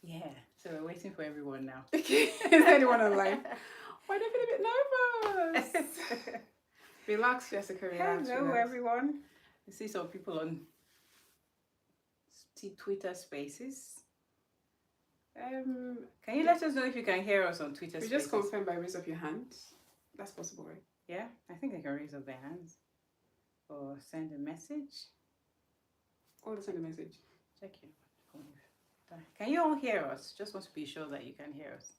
Yeah, so we're waiting for everyone now. Okay, is anyone online? Why do I feel a bit nervous? Relax, Jessica. Relax, Hello, relax. everyone. I see some people on Twitter Spaces. Can you let us know if you can hear us on Twitter We just Spaces? confirm by raise up your hand. That's possible, right? Yeah, I think they can raise up their hands or send a message. Or send a message. Check your phone. Can you all hear us? Just want to be sure that you can hear us.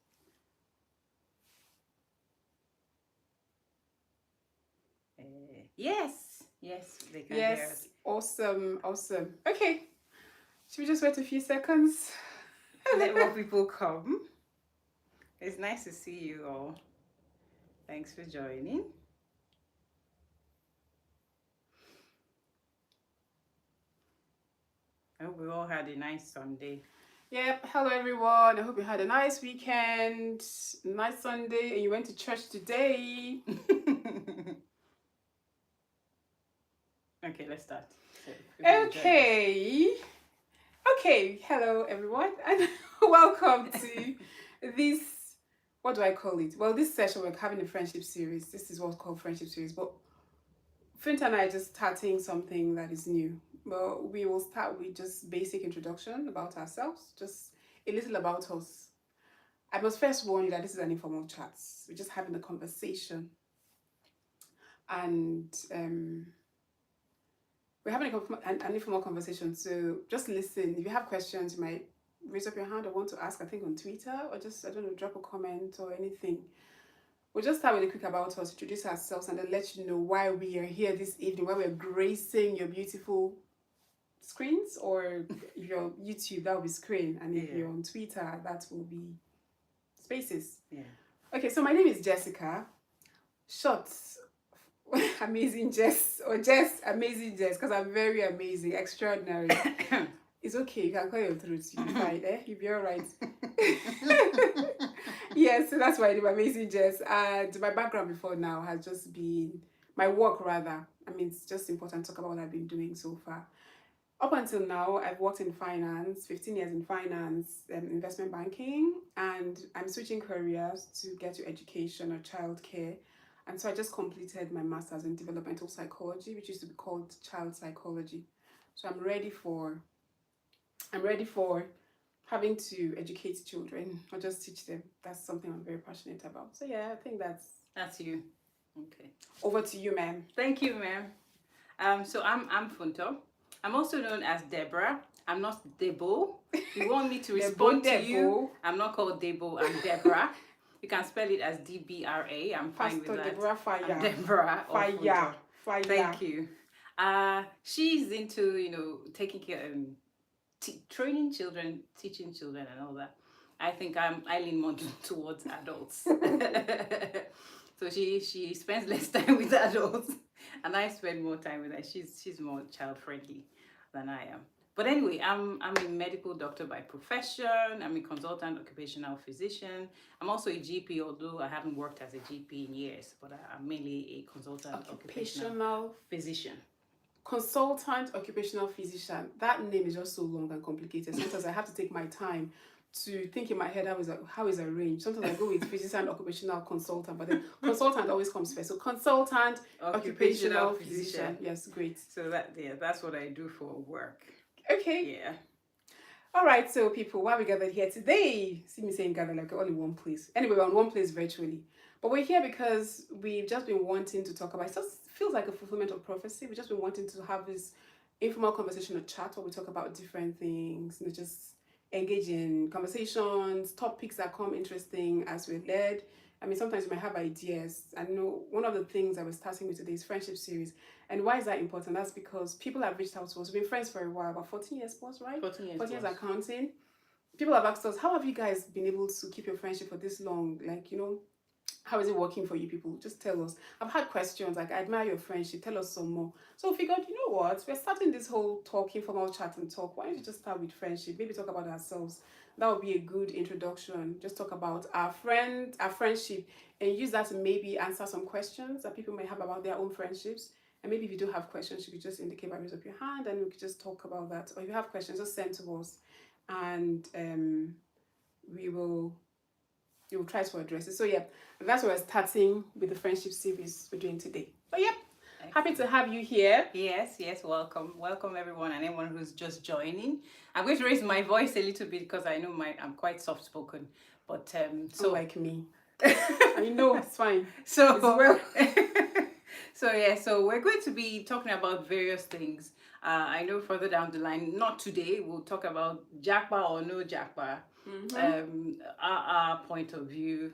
Yes, yes, they can hear us. Yes, awesome, awesome. Okay, should we just wait a few seconds? Let more people come. It's nice to see you all. Thanks for joining. I hope we all had a nice Sunday. Yep, hello everyone. I hope you had a nice weekend, nice Sunday, and you went to church today. Okay, let's start. Okay. Okay, hello everyone, and welcome to this. What do I call it? Well, this session we're having a friendship series. This is what's called friendship series, but Flint and I are just starting something that is new. But we will start with just basic introduction about ourselves, just a little about us. I must first warn you that this is an informal chat. We're just having a conversation, and we're having an informal conversation. So just listen. If you have questions, you might raise up your hand or want to ask. I think on Twitter, or just I don't know, drop a comment or anything. We'll just start with a quick about us, introduce ourselves, and then let you know why we are here this evening, why we're gracing your beautiful screens, or if you're on YouTube, that will be screen, and if you're on Twitter, that will be spaces. Yeah. Okay, so my name is Jessica. Short, amazing Jess, or Jess, amazing Jess, because I'm very amazing, extraordinary. It's okay, you can call your throat, you'll be fine, You'll be alright. Yes, so that's why I'm amazing Jess. And my background before now has just been my work rather. I mean, it's just important to talk about what I've been doing so far. Up until now, I've worked in finance, 15 years in finance, investment banking, and I'm switching careers to get to education or childcare. And so I just completed my master's in developmental psychology, which used to be called child psychology. So I'm ready for having to educate children, not just teach them. That's something I'm very passionate about. So yeah, I think that's you. Okay. Over to you, ma'am. Thank you, ma'am. So I'm Funto. I'm also known as Debra. I'm not Debo. If you want me to respond to you, I'm not called Debo. I'm Debra. You can spell it as DBRA. I'm fine with that. Debra Fire. I'm Debra. Fire. Fire. Thank you. She's into taking care training children, teaching children, and all that. I think I lean more towards adults. So she spends less time with adults, and I spend more time with her. She's more child friendly than I am. But anyway, I'm a medical doctor by profession. I'm a consultant occupational physician. I'm also a GP, although I haven't worked as a GP in years, but I'm mainly a consultant occupational physician. Consultant occupational physician. That name is just so long and complicated. Sometimes I have to take my time to think in my head how is arranged. Sometimes I go with physician occupational consultant, but then consultant always comes first. So consultant occupational physician. Yes, great. So that's what I do for work. Okay. Yeah. All right, so people, why we gathered here today? See me saying gather like only one place. Anyway, we're on one place virtually. But we're here because we've just been wanting to talk about, it just feels like a fulfillment of prophecy. We've just been wanting to have this informal conversation or chat where we talk about different things, just engage in conversations, topics that come interesting as we're led. I mean, sometimes you might have ideas. I know one of the things that we're starting with today is friendship series. And why is that important? That's because people have reached out to us. We've been friends for a while, about 14 years plus, right? 14 years. 14 years accounting. People have asked us, how have you guys been able to keep your friendship for this long? Like, how is it working for you people? Just tell us. I've had questions like, I admire your friendship. Tell us some more. So we figured, you know what? We're starting this whole talk, informal chat and talk. Why don't you just start with friendship? Maybe talk about ourselves. That would be a good introduction. Just talk about our friendship, and use that to maybe answer some questions that people may have about their own friendships. And maybe if you do have questions, you could just indicate by raise up your hand and we could just talk about that. Or if you have questions, just send to us. And we will try to address it. So yeah, that's what we're starting with the friendship series we're doing today. So yeah, happy to have you here. Yes, welcome everyone and anyone who's just joining. I'm going to raise my voice a little bit because I know I'm quite soft spoken, but so unlike me, I know it's fine. So as well. So we're going to be talking about various things. I know further down the line, not today, we'll talk about Jackpa or no Jackpa, our point of view.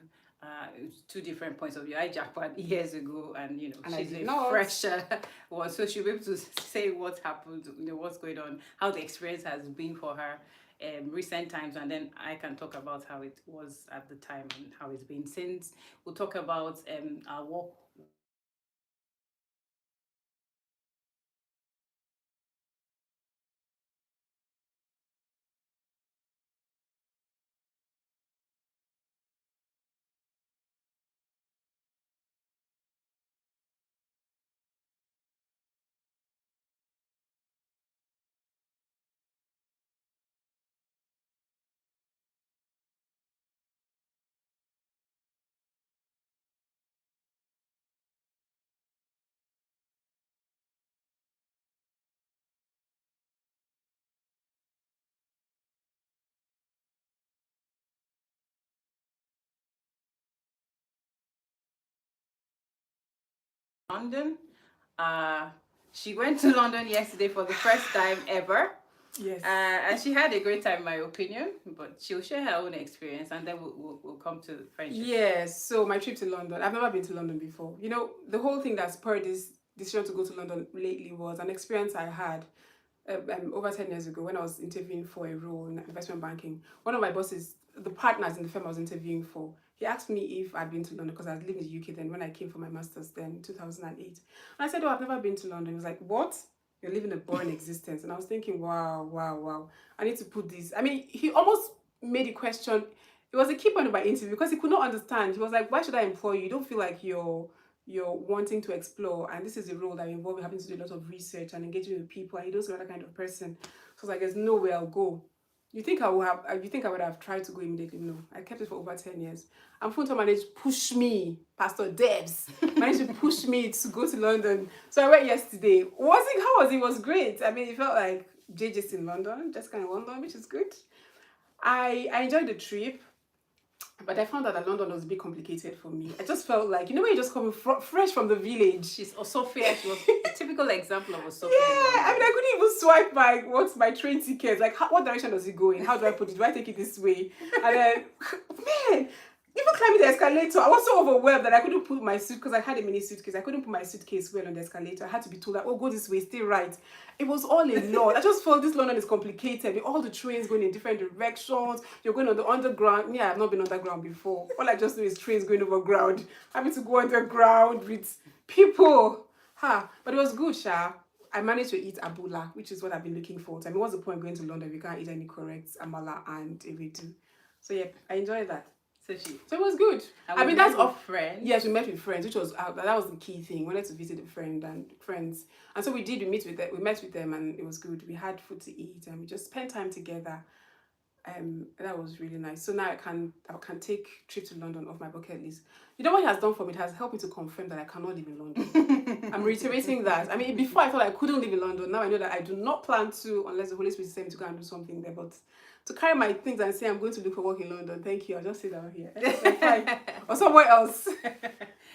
Two different points of view. I jackpot years ago, and And she's a not. fresher one, so she'll be able to say what happened, what's going on, how the experience has been for her recent times, and then I can talk about how it was at the time and how it's been since. We'll talk about our work. London. She went to London yesterday for the first time ever. Yes. And she had a great time, in my opinion, but she'll share her own experience and then we'll come to friendship. Yes, so my trip to London, I've never been to London before. The whole thing that spurred this decision to go to London lately was an experience I had over 10 years ago when I was interviewing for a role in investment banking. One of my bosses, the partners in the firm I was interviewing for, he asked me if I'd been to London because I was living in the UK then when I came for my master's then in 2008. And I said, oh, I've never been to London. He was like, what? You're living a boring existence. And I was thinking, wow. I need to put this. I mean, he almost made a question. It was a key point of my interview because he could not understand. He was like, why should I employ you? You don't feel like you're wanting to explore, and this is a role that involves having to do a lot of research and engaging with people, and you don't see that kind of person. So I was like, there's no way I'll go. You think I would have tried to go immediately? No, I kept it for over 10 years. And Funto managed to push me, Pastor Debs managed to push me to go to London. So I went yesterday. How was it? It was great. I mean, it felt like JJ's in London, just kind of London, which is good. I enjoyed the trip. But I found that London was a bit complicated for me. I just felt like, when you just come fresh from the village. She's Sophia. She was a typical example of a Sophia. Yeah, I mean, I couldn't even swipe my train ticket. Like, what direction does it go in? How do I put it? Do I take it this way? And then, man, even climbing the escalator, I was so overwhelmed that I couldn't put my suit, because I had a mini suitcase. I couldn't put my suitcase well on the escalator. I had to be told that, oh, go this way, stay right. It was all a lot. I just felt this London is complicated. With all the trains going in different directions. You're going on the underground. Yeah, I've not been underground before. All I just know is trains going over ground. Having to go underground with people. But it was good, Sha. I managed to eat abula, which is what I've been looking for. I mean, what's the point going to London if you can't eat any correct amala and ewedu? So yeah, I enjoyed that. So it was good. I mean, that's all friends. Yes, we met with friends, which was that was the key thing. We wanted to visit a friend and friends, and so we did. We met with them, and it was good. We had food to eat, and we just spent time together. That was really nice. So now I can take trip to London off my bucket list. You know what it has done for me? It has helped me to confirm that I cannot live in London. I'm reiterating that. I mean, before I thought I couldn't live in London. Now I know that I do not plan to, unless the Holy Spirit sends me to go and do something there. But to carry my things and say I'm going to look for work in London, thank you. I'll just sit down here. Or somewhere else.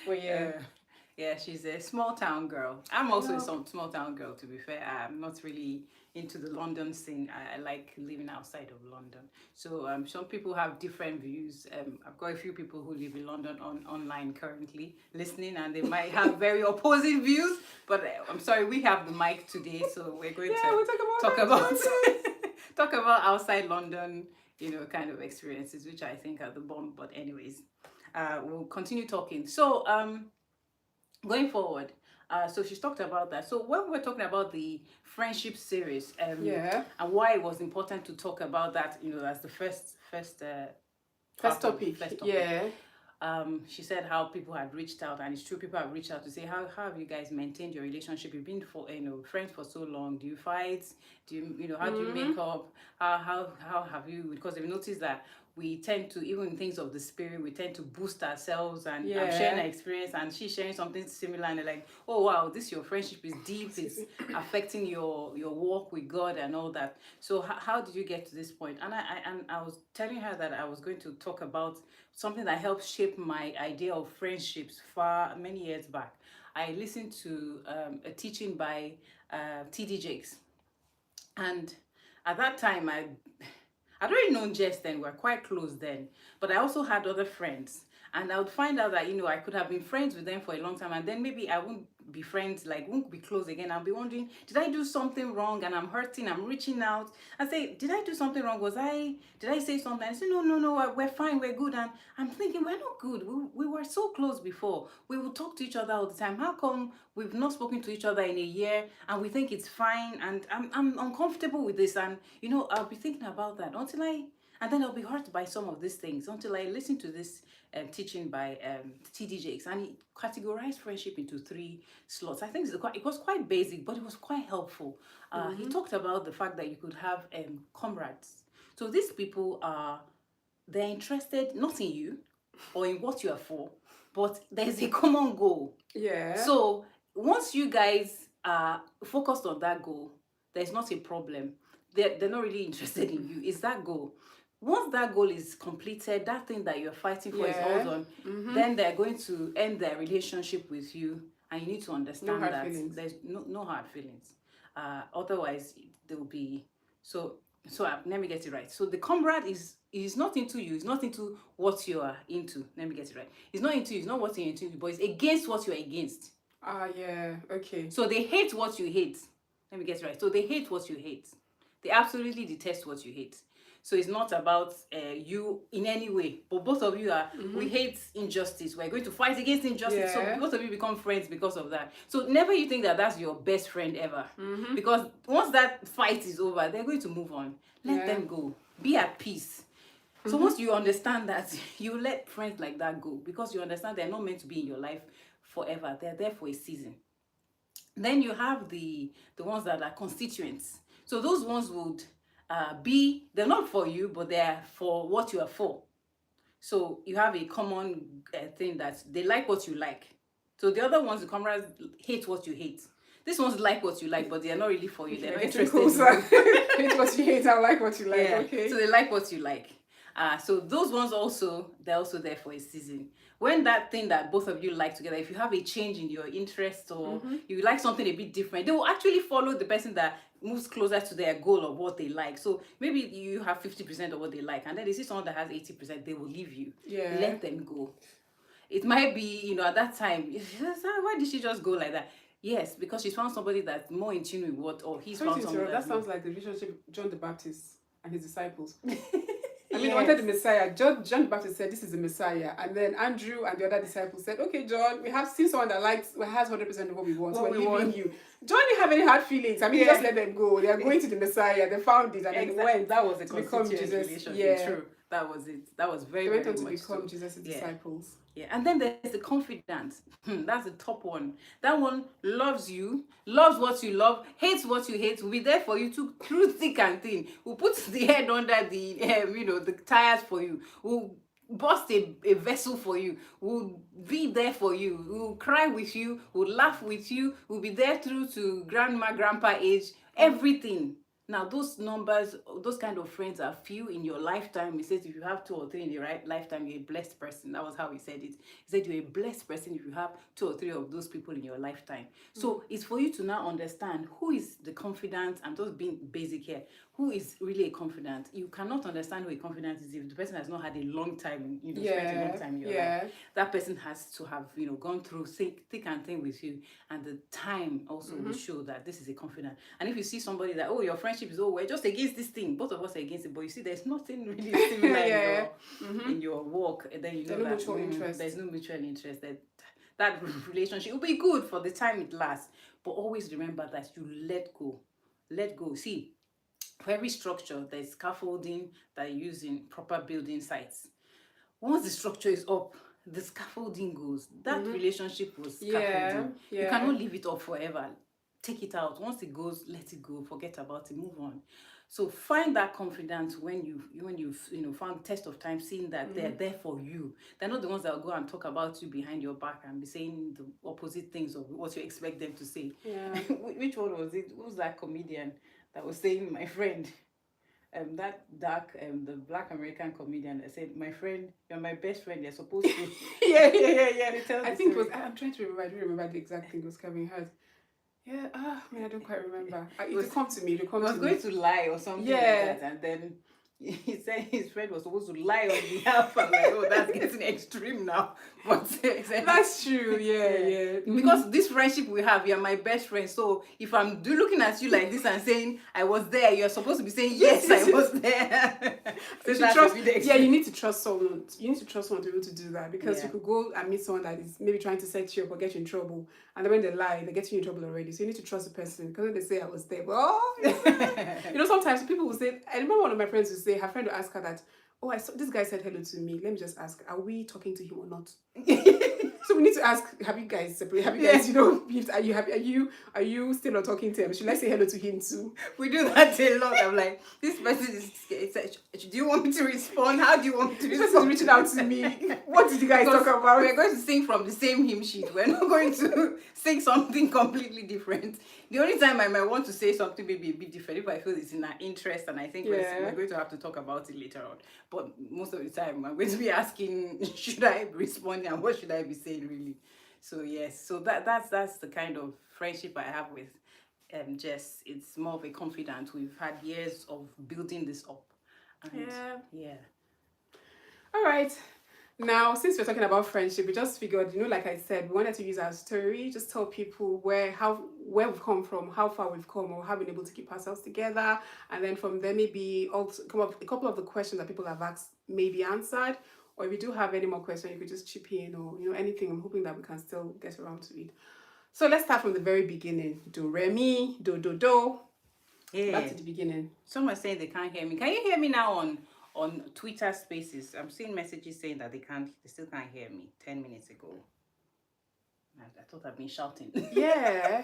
But yeah, she's a small town girl. I'm also a small town girl, to be fair. I'm not really into the London scene. I like living outside of London. So some people have different views. I've got a few people who live in London online currently listening, and they might have very opposing views. But I'm sorry, we have the mic today, so we're going to we'll talk about talk about outside London, kind of experiences, which I think are the bomb. But anyways, we'll continue talking. So going forward, so she's talked about that. So when we're talking about the friendship series, and why it was important to talk about that, as the first topic. Yeah. She said how people had reached out, and it's true, people have reached out to say how have you guys maintained your relationship? You've been for friends for so long. Do you fight? Do you how do you Mm-hmm. make up? How have you? Because they've noticed that we tend to, even in things of the spirit, we tend to boost ourselves, and I'm sharing Yeah. an experience and she's sharing something similar, and they're like, oh wow, this your friendship is deep, Excuse it's me. affecting your walk with God and all that. So how did you get to this point? And I was telling her that I was going to talk about something that helped shape my idea of friendships far many years back. I listened to a teaching by TD Jakes, and at that time I'd already known Jess then, we were quite close then. But I also had other friends. And I would find out that, I could have been friends with them for a long time. And then maybe I won't be friends, like, won't be close again. I'll be wondering, did I do something wrong? And I'm hurting, I'm reaching out. I say, did I do something wrong? Did I say something? I say, no, we're fine, we're good. And I'm thinking, we're not good. We were so close before. We would talk to each other all the time. How come we've not spoken to each other in a year and we think it's fine? And I'm uncomfortable with this. And, I'll be thinking about that and then I'll be hurt by some of these things until I listen to this teaching by T.D. Jakes, and he categorized friendship into three slots. I think it was quite basic, but it was quite helpful. He talked about the fact that you could have comrades. So these people they're interested not in you or in what you are for, but there's a common goal. Yeah. So once you guys are focused on that goal, there's not a problem. They're not really interested in you. It's that goal. Once that goal is completed, that thing that you're fighting for is all done, then they're going to end their relationship with you. And you need to understand hard that feelings. there's no hard feelings. Otherwise, there will be. Let me get it right. So the comrade is not into you. It's not into what you are into. Let me get it right. It's not into you. It's not what you're into, but it's against what you're against. Yeah. Okay. So they hate what you hate. Let me get it right. So they hate what you hate. They absolutely detest what you hate. So it's not about you in any way, but both of you we hate injustice. We're going to fight against injustice. Yeah. So both of you become friends because of that. So never you think that that's your best friend ever. Because once that fight is over, they're going to move on. Let them go. Be at peace. So once you understand that, you let friends like that go because you understand they're not meant to be in your life forever. They're there for a season. Then you have the ones that are constituents. So those ones would they're not for you, but they're for what you are for. So you have a common thing that they like what you like. So the other ones, the comrades, hate what you hate. These ones like what you like, but they're not really for you. They're not interested in you. Hate what you hate, I like what you like. Yeah. Okay. So they like what you like. So those ones they're also there for a season. When that thing that both of you like together, if you have a change in your interest or you like something a bit different, they will actually follow the person that moves closer to their goal of what they like. So maybe you have 50% of what they like, and then they see someone that has 80%, they will leave you. Yeah. Let them go. It might be, at that time, why did she just go like that? Yes, because she's found somebody that's more in tune with what, or he's found somebody that sounds like the relationship John the Baptist and his disciples. I mean, Yes. they wanted the Messiah. John the Baptist said, "This is the Messiah," and then Andrew and the other disciples said, "Okay, John, we have seen someone that has 100% of what we want. So we're leaving you." John didn't have any hard feelings. I mean, he just let them go. They are going to the Messiah. They found it, and then they went. That was a to become constituent Jesus. relationship. Yeah. True. That was it. That was very, They went very on to much become so. Jesus' disciples. Yeah, and then there's the confidant. That's the top one. That one loves you, loves what you love, hates what you hate, will be there for you through thick and thin. Will put the head under the tires for you. Will bust a vessel for you. Will be there for you. Will cry with you. Will laugh with you. Will be there through to grandma, grandpa age. Everything. Now, those numbers, those kind of friends are few in your lifetime. He says if you have 2 or 3 in your lifetime, you're a blessed person. That was how he said it. He said you're a blessed person if you have 2 or 3 of those people in your lifetime. So it's for you to now understand who is the confidant. I'm just being basic here. Who is really a confidant? You cannot understand who a confidant is if the person has not had a long time, spent a long time in your life. That person has to have, gone through thick and thin with you. And the time also will show that this is a confidant. And if you see somebody that, your friendship is, we're just against this thing, both of us are against it, but you see there's nothing really similar in your work, and then there's no mutual interest. There's no mutual interest. That relationship will be good for the time it lasts. But always remember that you let go. Let go. See, for every structure, there's scaffolding that you use in proper building sites. Once the structure is up, the scaffolding goes. That Mhm. relationship was Yeah, scaffolding. You yeah. cannot leave it up forever. Take it out. Once it goes, let it go. Forget about it. Move on. So find that confidence when you've found test of time, seeing that they're Mhm. there for you. They're not the ones that will go and talk about you behind your back and be saying the opposite things of what you expect them to say. Yeah. Which one was it? Who was that comedian that was saying, my friend? That dark the black American comedian that said, my friend, you're my best friend, you're supposed to Yeah. they tell I the think it was. story. I'm trying to remember. I don't remember the exact thing it was Kevin Hart. Yeah. Ah, man, I don't quite remember. It It'll was come to me. It'll he come was to going me. to lie or something like Yeah. that, and then he said his friend was supposed to lie on behalf. I'm like, oh, that's getting extreme now. But he said, That's true. Yeah. yeah. Yeah. Mhm. Because this friendship we have, you're my best friend. So if I'm looking at you like this and saying I was there, you're supposed to be saying yes, Yes, I was there. So you should that's a trust. bit Yeah, extreme. you need to trust someone. You need to trust someone to be able to do that, because Yeah. you could go and meet someone that is maybe trying to set you up or get you in trouble, and then when they lie, they get you in trouble already. So you need to trust the person, because when they say I was there, sometimes people will say. I remember one of my friends would say, her friend would ask her that, oh, I saw this guy said hello to me. Let me just ask, are we talking to him or not? So we need to ask, have you guys separated? Have you guys, beefed? Are you still not talking to him? Should I say hello to him too? We do that a lot. I'm like, this person is. Do you want me to respond? How do you want me to This respond? person is reaching out to me. What did you guys Because talk about? we're going to sing from the same hymn sheet. We're not going to sing something completely different. The only time I might want to say something maybe a bit different if I feel it's in our interest, and I think we're going to have to talk about it later on. But most of the time, I'm going to be asking, should I be responding and what should I be saying really? So yes, so that's the kind of friendship I have with Jess. It's more of a confidant. We've had years of building this up. And yeah. All right. Now, since we're talking about friendship, we just figured, like I said, we wanted to use our story, just tell people where we've come from, how far we've come, or how we've been able to keep ourselves together, and then from there maybe also come up a couple of the questions that people have asked may be answered, or if you do have any more questions, you could just chip in, or anything. I'm hoping that we can still get around to it. So let's start from the very beginning. Do re mi, do. Yeah. Back to the beginning. Someone saying they can't hear me. Can you hear me now on Twitter Spaces? I'm seeing messages saying that they still can't hear me 10 minutes ago. I thought I've been shouting. Yeah.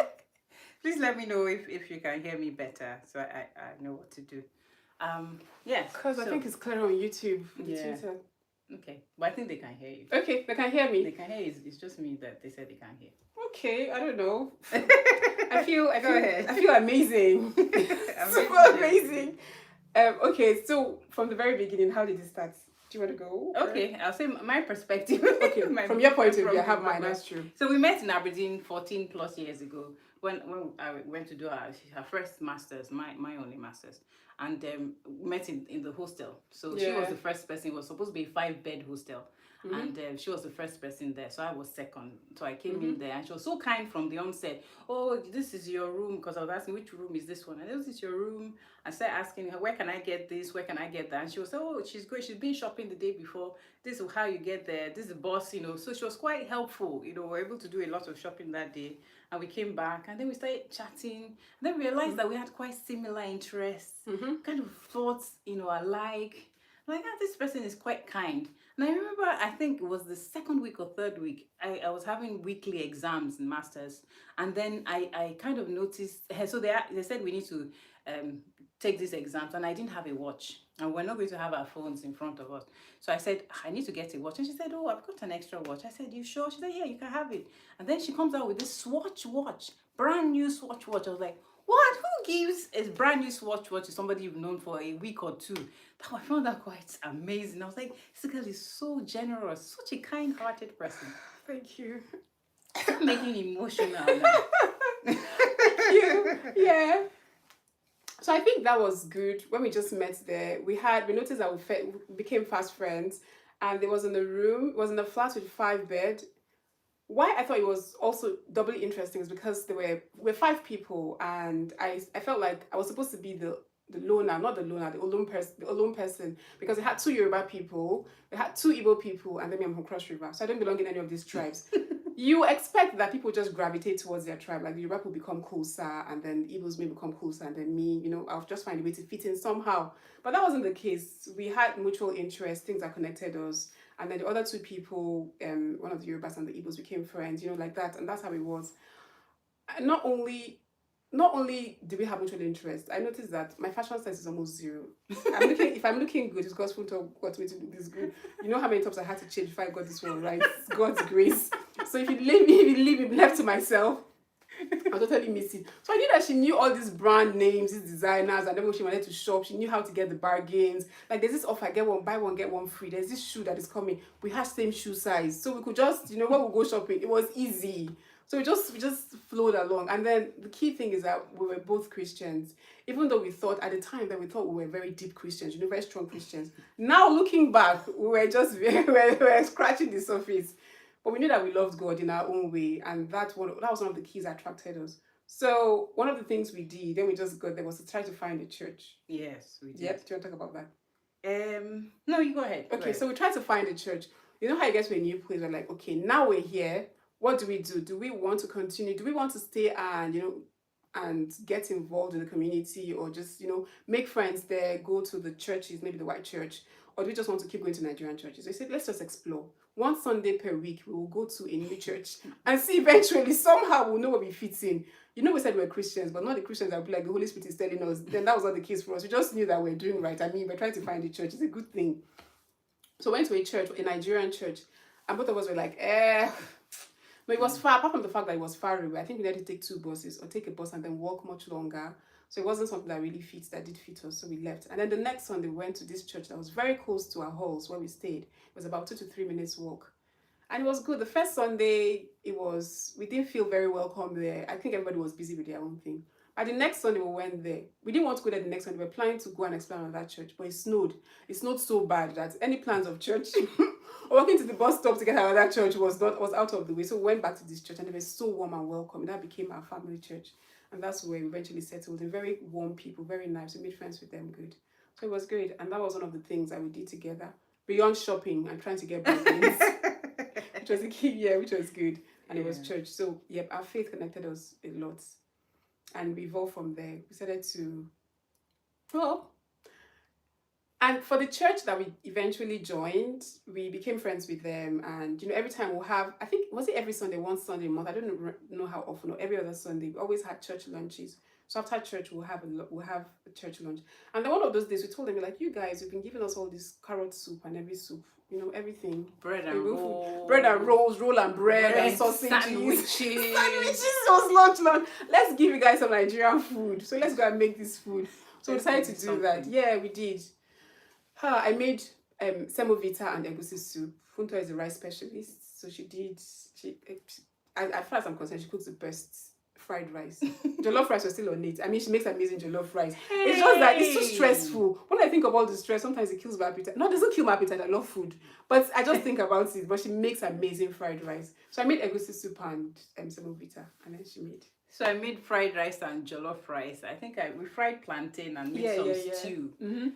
Please let me know if you can hear me better, so I know what to do. Yes. Because I think it's clear on YouTube. Yeah. Twitter. Okay, but I think they can hear you. Okay, they can hear me. They can hear you. It's just me that they said they can't hear. Okay, I don't know. I feel ahead. I feel amazing. Super amazing. Okay, so from the very beginning, how did it start? Do you want to go? Okay, I'll say my perspective. Okay, from your point of view, I have mine. That's true. So we met in Aberdeen 14 plus years ago when I went to do her first masters, my only masters, and we met in the hostel. So she was the first person. It was supposed to be a 5-bed hostel. Mm-hmm. And she was the first person there, so I was second. So I came in there, and she was so kind from the onset. Oh, this is your room, because I was asking which room is this one, and this is your room. I started asking her, where can I get this? Where can I get that? And she was, oh, she's good. She's been shopping the day before. This is how you get there. This is the boss, So she was quite helpful. We were able to do a lot of shopping that day, and we came back, and then we started chatting. And then we realized that we had quite similar interests, kind of thoughts, alike. Like, this person is quite kind. And I remember, I think it was the second week or third week, I was having weekly exams in masters, and then I kind of noticed, so they said we need to take these exams, and I didn't have a watch, and we're not going to have our phones in front of us. So I said, I need to get a watch, and she said, oh, I've got an extra watch. I said, you sure? She said, yeah, you can have it. And then she comes out with this Swatch watch, brand new Swatch watch. I was like, what? Who gives a brand new Swatch watch to somebody you've known for a week or two? I found that quite amazing. I was like, this girl is so generous, such a kind-hearted person. Thank you. I'm making me emotional now. Thank you. Yeah. So I think that was good. When we just met there, we noticed that we became fast friends, and it was in a flat with 5 bed. Why I thought it was also doubly interesting is because we're 5 people, and I felt like I was supposed to be the loner, not the loner, the alone person, because we had 2 Yoruba people, we had 2 Igbo people, and then me, I'm from Cross River, so I don't belong in any of these tribes. you expect that people just gravitate towards their tribe. Like the Yoruba will become closer, and then Igbos may become closer, and then me, I'll just find a way to fit in somehow. But that wasn't the case. We had mutual interests, things that connected us. And then the other two people, one of the Yorubas and the Igbos became friends, like that. And that's how it was. And not only do we have mutual interest, I noticed that my fashion sense is almost zero. If I'm looking good, it's because Funto got me to look this good. You know how many tops I had to change before I got this one right? It's God's grace. So if you leave me left to myself, I'll totally miss it. So I knew that she knew all these brand names, these designers, and then when she wanted to shop, she knew how to get the bargains. Like there's this offer, get one, buy one, get one free. There's this shoe that is coming. We had same shoe size. So we could just, when we go shopping, it was easy. So we just flowed along. And then the key thing is that we were both Christians. Even though we thought at the time that we thought we were very deep Christians, very strong Christians. Now looking back, we were just we were scratching the surface. But we knew that we loved God in our own way, and that was one of the keys that attracted us. So one of the things we did, then we just got there, was to try to find a church. Yes, we did. Yep. Do you want to talk about that? No, you go ahead. Okay, so we tried to find a church. You know how you get to a new place, we're like, okay, now we're here. What do we do? Do we want to continue? Do we want to stay and and get involved in the community, or just make friends there, go to the churches, maybe the white church, or do we just want to keep going to Nigerian churches? We said, let's just explore. One Sunday per week, we will go to a new church and see eventually, somehow we'll know where we fit in. We said we're Christians, but not the Christians that would be like the Holy Spirit is telling us. Then that was not the case for us. We just knew that we're doing right. I mean, we're trying to find a church. It's a good thing. So we went to a church, a Nigerian church, and both of us were like, No, it was far, apart from the fact that it was far away. I think we had to take 2 buses or take a bus and then walk much longer. So it wasn't something that really did fit us. So we left. And then the next Sunday, we went to this church that was very close to our halls where we stayed. It was about 2 to 3 minutes walk. And it was good. The first Sunday, we didn't feel very welcome there. I think everybody was busy with their own thing. But the next Sunday, we went there. We didn't want to go there the next Sunday. We were planning to go and explore another church, but it snowed. It snowed so bad that any plans of church walking to the bus stop to get another church was out of the way. So we went back to this church, and they were so warm and welcome. That became our family church. And that's where we eventually settled in. Very warm people, very nice. We made friends with them, good. So it was good. And that was one of the things that we did together. Beyond shopping and trying to get bargains. Which was a key year, which was good. And it was church. So, yep, our faith connected us a lot. And we evolved from there. We started to... And for the church that we eventually joined, we became friends with them. And, every time we'll have... I think, was it every Sunday, one Sunday a month? I don't know how often. Or every other Sunday. We always had church lunches. So after church, we'll have a church lunch. And then one of those days, we told them, like, you guys, you've been giving us all this carrot soup and every soup. Everything. Bread and rolls, roll and bread and sausages. Sandwiches. Was lunch. Let's give you guys some Nigerian food. So let's go and make this food. So we decided to do that. Yeah, we did. I made semovita and egusi soup. Funto is a rice specialist. So as far as I'm concerned, she cooks the best fried rice. Jollof rice was still on it. I mean, she makes amazing jollof rice. Hey. It's just that it's too stressful. When I think about the stress, sometimes it kills my appetite. No, it doesn't kill my appetite. I love food. But I just think about it. But she makes amazing fried rice. So I made egusi soup and semovita. And then she made... So I made fried rice and jollof rice. I think we fried plantain and made some stew. Mm-hmm.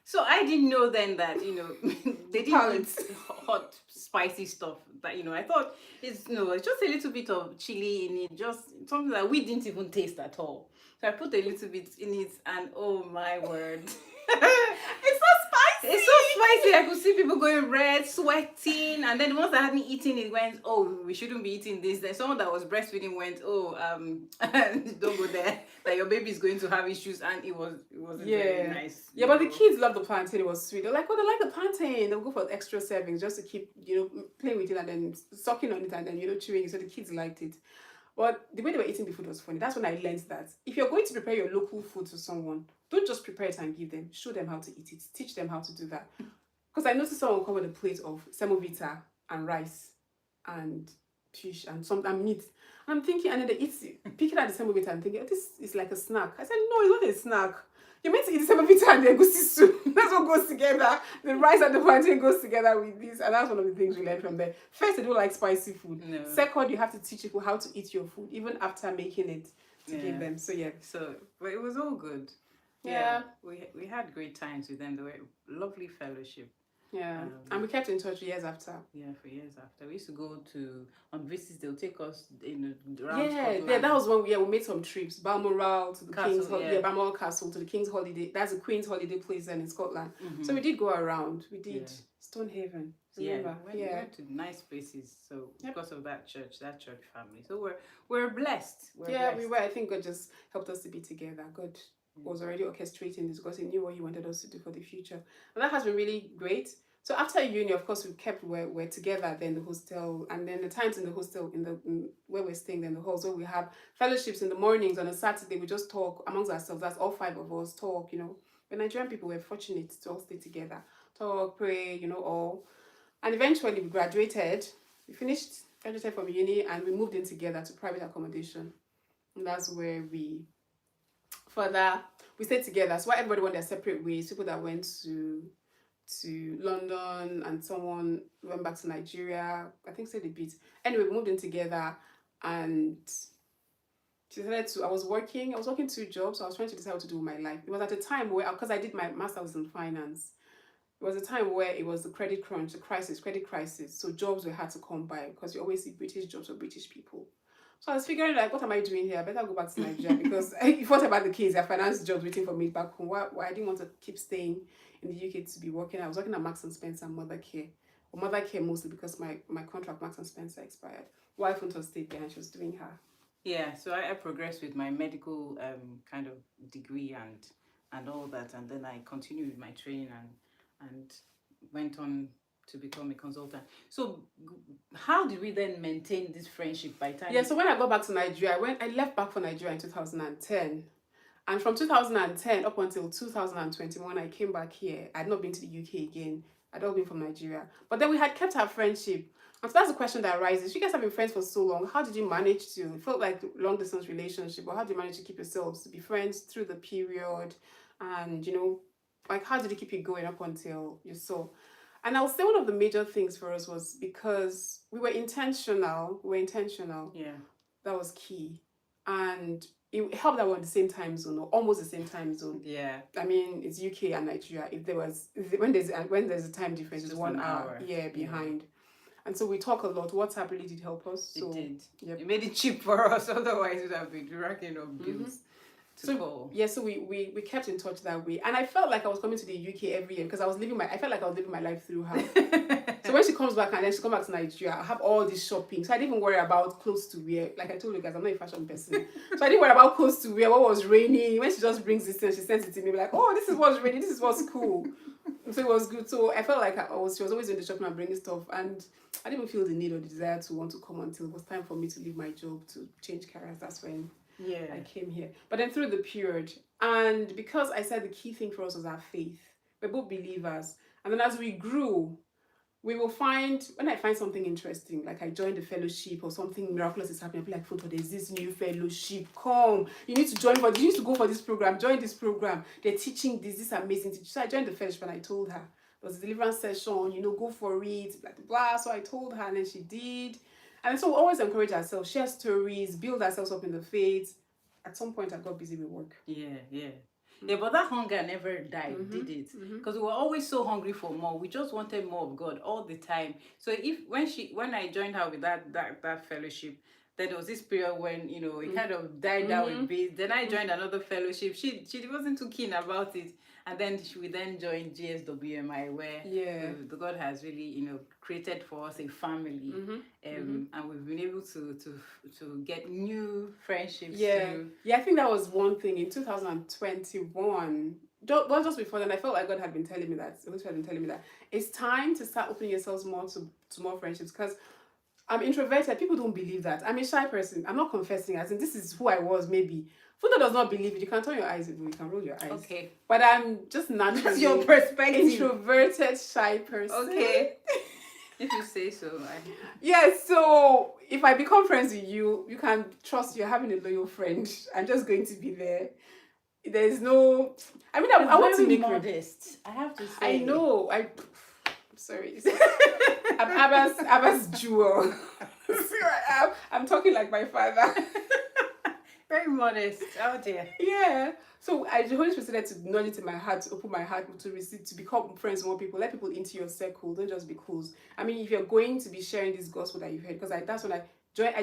So I didn't know then that, they didn't eat hot, spicy stuff. That, I thought it's just a little bit of chili in it, just something that we didn't even taste at all. So I put a little bit in it, and oh my word. It's so spicy! It's so spicy. I could see people going red, sweating, and then the ones that hadn't eaten it went, oh, we shouldn't be eating this. Then someone that was breastfeeding went, don't go there. Like your baby is going to have issues, and it wasn't very nice. Yeah, but the kids love the plantain. It was sweet. They're like, they like the plantain. They'll go for extra servings just to keep, playing with it and then sucking on it and then, chewing it. So the kids liked it. But the way they were eating the food was funny. That's when I learned that if you're going to prepare your local food to someone, don't just prepare it and give them. Show them how to eat it. Teach them how to do that. Because I noticed someone come with a plate of semovita and rice and fish and meat. And I'm thinking, and then they picking at the semovita and thinking, this is like a snack. I said, no, it's not a snack. You're meant to eat the semovita and the egusi soup. That's what goes together. The rice and the plantain goes together with this. And that's one of the things we learned from there. First, they don't like spicy food. No. Second, you have to teach people how to eat your food, even after making it to give them. So, yeah. But it was all good. Yeah. We had great times with them. They were lovely fellowship. Yeah. And we kept in touch years after. Yeah, for years after. We used to go on visits. They'll take us around Yeah, Scotland. yeah, that was when we made some trips. Balmoral to the King's Castle, Holiday, Balmoral Castle to the King's Holiday. That's the Queen's Holiday place then in Scotland. Mm-hmm. So we did go around. We did Yeah. Stonehaven. Yeah, Remember? we went to nice places. So because of that church family. So we're blessed. We're blessed. We were. I think God just helped us to be together. God was already orchestrating this because He knew what He wanted us to do for the future, and that has been really great. So after uni, of course, we kept we're together. Then the hostel, and then the times in the hostel where we're staying, then the halls where we have fellowships in the mornings. On a Saturday, we just talk amongst ourselves. That's all 5 of us talk. The Nigerian people were fortunate to all stay together, talk, pray. All, and eventually we graduated. We graduated from uni, and we moved in together to private accommodation. And that's where we stayed together. So why everybody went their separate ways. People that went to London, and someone went back to Nigeria. I think stayed a bit. Anyway, we moved in together, and she decided to. I was working 2 jobs. So I was trying to decide what to do with my life. It was at a time where, because I did my master's in finance, it was a time where it was the credit crunch, credit crisis. So jobs were hard to come by because you always see British jobs for British people. So I was figuring, like, what am I doing here? I better go back to Nigeria because if what about the kids? There are finance jobs waiting for me back home. Why I didn't want to keep staying in the UK to be working. I was working at Marks and Spencer and Mother Care mostly because my contract Marks and Spencer expired. Wife went to stay there and she was doing her. Yeah, so I progressed with my medical kind of degree and all that, and then I continued with my training and went on to become a consultant. So how did we then maintain this friendship by time? Yeah, so when I got back to Nigeria, I left back for Nigeria in 2010. And from 2010 up until 2021, I came back here. I had not been to the UK again. I'd all been from Nigeria. But then we had kept our friendship. And so that's the question that arises. You guys have been friends for so long. How did you manage to? It felt like a long distance relationship. But how did you manage to keep yourselves to be friends through the period? And, how did you keep it going up until you saw? And I'll say one of the major things for us was because we were intentional. Yeah. That was key. And it helped that we're on the same time zone, or almost the same time zone. Yeah. I mean, it's UK and Nigeria. When there's a time difference, it's 1 hour. Behind. Yeah. And so we talk a lot. WhatsApp really did help us. So, it did. Yep. It made it cheap for us. Otherwise, it would have been racking up bills. So we kept in touch that way, and I felt like I was coming to the UK every year because I felt like I was living my life through her. So when she comes back and then she comes back to Nigeria, I have all this shopping. So I didn't even worry about clothes to wear. Like I told you guys, I'm not a fashion person. So I didn't worry about clothes to wear, what was raining. When she just brings this thing, she sends it to me like, oh, this is what's raining, this is what's cool. So it was good. So I felt like she was always doing the shopping and bringing stuff, and I didn't even feel the need or the desire to want to come until it was time for me to leave my job to change careers. That's when I came here. But then through the period, and because I said the key thing for us was our faith, we're both believers. And then as we grew, we will when I find something interesting, like I joined a fellowship or something miraculous is happening, I'll be like, Photo, there's this new fellowship, come, you need to go for this program, join this program, they're teaching this amazing teaching. So I joined the fellowship and I told her, there was a deliverance session, go for it, blah, blah, blah. So I told her and then she did. And so we always encourage ourselves, share stories, build ourselves up in the faith. At some point, I got busy with work. Yeah, but that hunger never died, did it? Because we were always so hungry for more. We just wanted more of God all the time. So when I joined her with that fellowship, then there was this period when it kind of died down a bit. Then I joined another fellowship. She wasn't too keen about it, and then we joined GSWMI, where the God has really created for us a family, and we've been able to get new friendships. I think that was one thing in 2021. Just before then, I felt like God had been telling me that. The Holy Spirit had been telling me that it's time to start opening yourselves more to more friendships, because I'm introverted. People don't believe that. I'm a shy person. I'm not confessing. As in, this is who I was, maybe. Fundo does not believe it. You can turn your eyes, you can roll your eyes. Okay. But I'm just naturally That's your perspective. Introverted, shy person. Okay. If you say so. So if I become friends with you, you can trust you're having a loyal friend. I'm just going to be there. There's no... I mean, I want to make modest. I have to say. I know. I'm sorry. I'm Abba's jewel. See who I am. I'm talking like my father. Very modest. Oh dear. Yeah. So the Holy Spirit said to nudge it in my heart, to open my heart to receive, to become friends with more people. Let people into your circle. Don't just be close. I mean, if you're going to be sharing this gospel that you've heard, because that's when I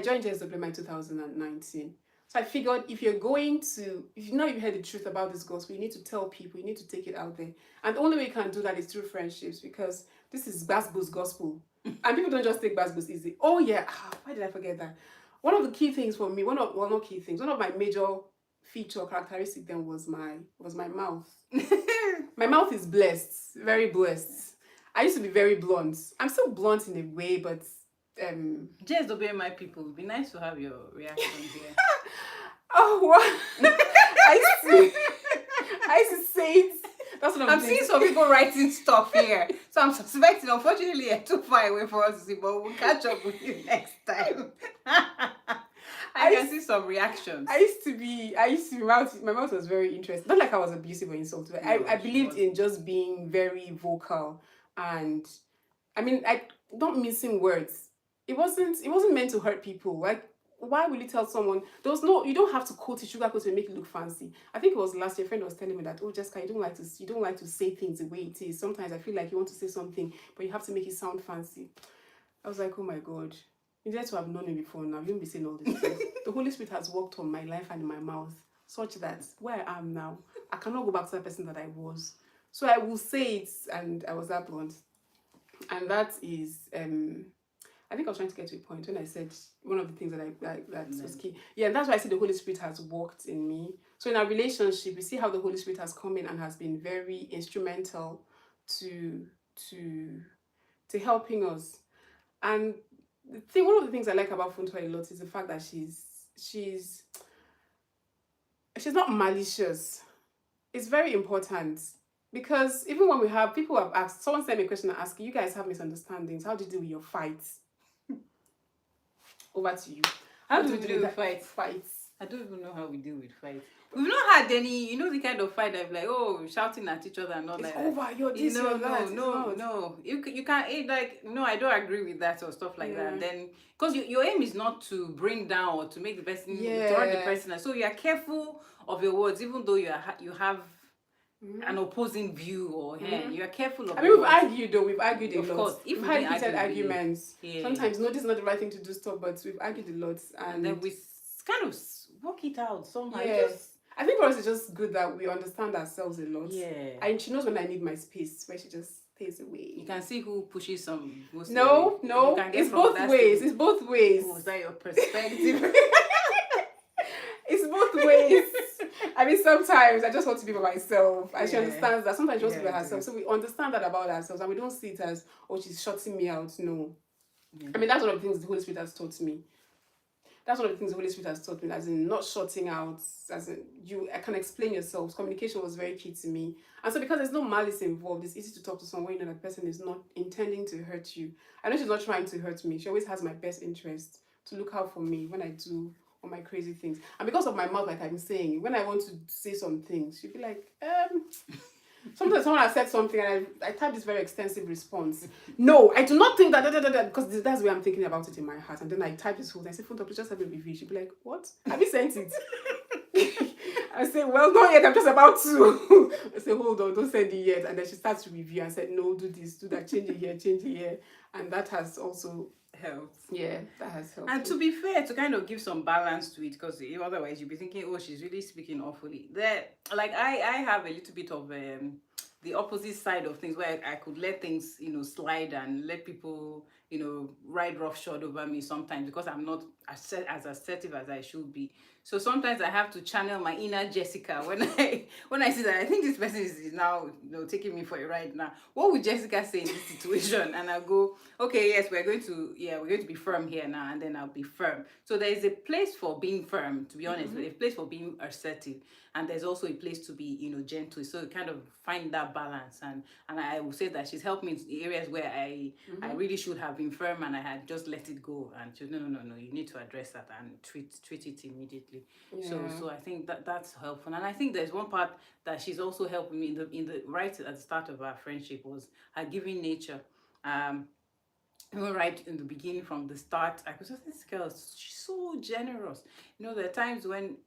joined Jess in 2019. So I figured if you're going to, if you know you've heard the truth about this gospel, you need to tell people, you need to take it out there. And the only way you can do that is through friendships, because this is Basbo's gospel. And people don't just take Basbo's easy. Oh yeah, why did I forget that? One of the key things for me, not key things, one of my major feature characteristic then was my mouth. My mouth is blessed, very blessed. I used to be very blunt. I'm still blunt in a way, but Just obey my people. It'd be nice to have your reaction here. oh what? I used to say it. That's what I'm seeing some people writing stuff here. So I'm suspecting, unfortunately, you're too far away for us to see, but we'll catch up with you next time. I can see some reactions. I used to be my mouth was very interesting. Not like I was abusive or insultive. I believed in just being very vocal, and I mean, I not missing words. It wasn't meant to hurt people. Like, why will you tell someone you don't have to quote it, sugarcoat it, and make it look fancy. I think it was last year a friend was telling me that, oh Jessica, you don't like to say things the way it is. Sometimes I feel like you want to say something, but you have to make it sound fancy. I was like, oh my God. You need to have known me before now. You won't be saying all these things. The Holy Spirit has worked on my life and in my mouth, such that where I am now, I cannot go back to the person that I was. So I will say it, and I was that blunt. And that is, I think I was trying to get to a point when I said one of the things that was key. Yeah, and that's why I see the Holy Spirit has worked in me. So in our relationship, we see how the Holy Spirit has come in and has been very instrumental to helping us. And one of the things I like about Funto a lot is the fact that she's not malicious. It's very important, because even when people have asked, someone sent me a question and asked, you guys have misunderstandings. How do you deal with your fights? Over to you. How do we deal with fights? I don't even know how we deal with fights. We've not had any, the kind of fight that like, shouting at each other and not like over, you're this, you're that. No. You can't, I don't agree with that or stuff like that. Then, because your aim is not to bring down or to make the person, to hurt the person. So you are careful of your words, even though you have an opposing view or you are careful of. I mean, we've argued a lot. Of course, if we've had heated arguments. Sometimes, no, this is not the right thing to do. Stop, but we've argued a lot, and then we kind of work it out somehow. I think for us, it's just good that we understand ourselves a lot. Yeah. And she knows when I need my space, where she just stays away. You can see who pushes some. No, it's both ways. It's both ways. Oh, is that your perspective? It's both ways. I mean, sometimes I just want to be by myself. And she understands that. Sometimes she wants to be by herself. So we understand that about ourselves. And we don't see it as, she's shutting me out. No. Yeah. I mean, that's one of the things the Holy Spirit has taught me. That's one of the things the Holy Spirit has taught me, as in not shutting out, as in I can explain yourself. Communication was very key to me. And so because there's no malice involved, it's easy to talk to someone, that person is not intending to hurt you. I know she's not trying to hurt me. She always has my best interest to look out for me when I do all my crazy things. And because of my mouth, like I'm saying, when I want to say some things, she'll be like, Sometimes someone has said something and I type this very extensive response. No, I do not think that, because that's the way I'm thinking about it in my heart. And then I type this whole thing. I say, Funto, please just have a review. She'll be like, what? Have you sent it? I say, well, not yet. I'm just about to. I say, hold on, don't send it yet. And then she starts to review and said, no, do this, do that, change it here. And that has also helped. Yeah, that has helped. And to be fair, to kind of give some balance to it, because otherwise you'll be thinking, she's really speaking awfully. I have a little bit of the opposite side of things, where I could let things, slide and let people, ride roughshod over me sometimes, because I'm not as assertive as I should be. So sometimes I have to channel my inner Jessica when I see that I think this person is now taking me for a ride now. What would Jessica say in this situation? And I'll go, okay, yes, we're going to be firm here now, and then I'll be firm. So there is a place for being firm, to be honest, but a place for being assertive, and there's also a place to be gentle. So kind of find that balance, and I will say that she's helped me in the areas where I really should have been firm and I had just let it go, and she said, no, you need to address that and treat it immediately. Yeah. So I think that's helpful. And I think there's one part that she's also helping me in the right at the start of our friendship was her giving nature. Even right in the beginning, from the start, I could just, this girl, she's so generous. There are times when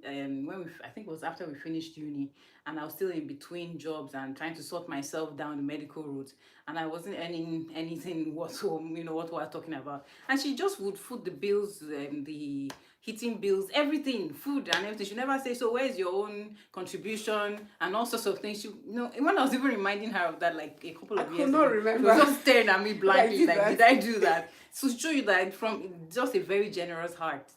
I think it was after we finished uni, and I was still in between jobs and trying to sort myself down the medical route, and I wasn't earning anything whatsoever. What we're talking about, and she just would foot the bills, the heating bills, everything, food and everything. She never say, so where's your own contribution and all sorts of things. When I was even reminding her of that like a couple I of could years not ago, she remember. was just staring at me blankly, Did I do like, that? did I do that? So show you that from just a very generous heart.